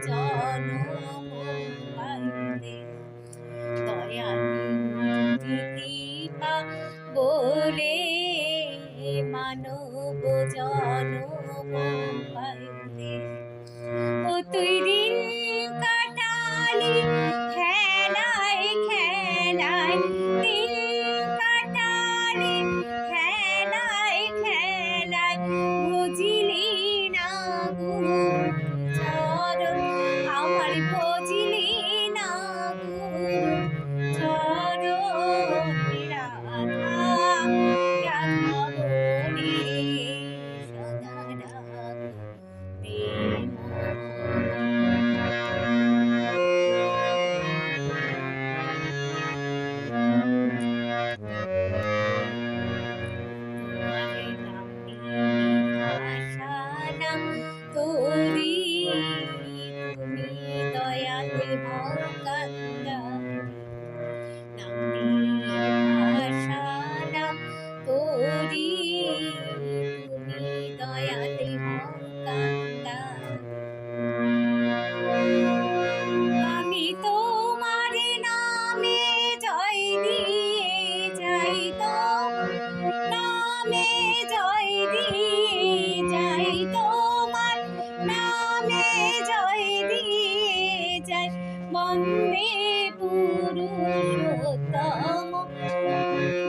জনম পাইলে দয়ানিধি কৃপা বলে মানব জনম পাইলে ও তুই দিন কাটালি খেলায় খেলায় দিন কাটালি খেলায় খেলায় বুঝিলি না গুরু চরণ আমার বুঝিলি না গুরু চরণ রাধা রাধা বলে সদা রাখতে তোরি তুমি দয়ালে ভাষানাম তোরি তুমি দয়ালে আমি তোমার নামে জয় দিয়ে যাই তো নামে জয় দিয়ে যাই তোমার নামে জয় দিয়ে যাই বন্দে পুরুষোত্তম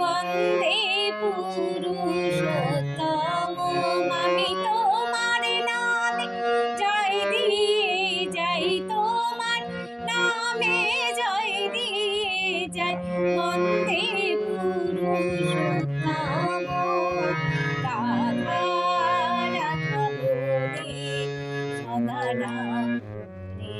বন্দে পুরুষোত্তম আমি তোমার নামে জয় দিয়ে যাই তোমার নামে জয় দিয়ে যাই বন্দে পুরুষোত্তম রাধা রাধা বলে সদা রাখতে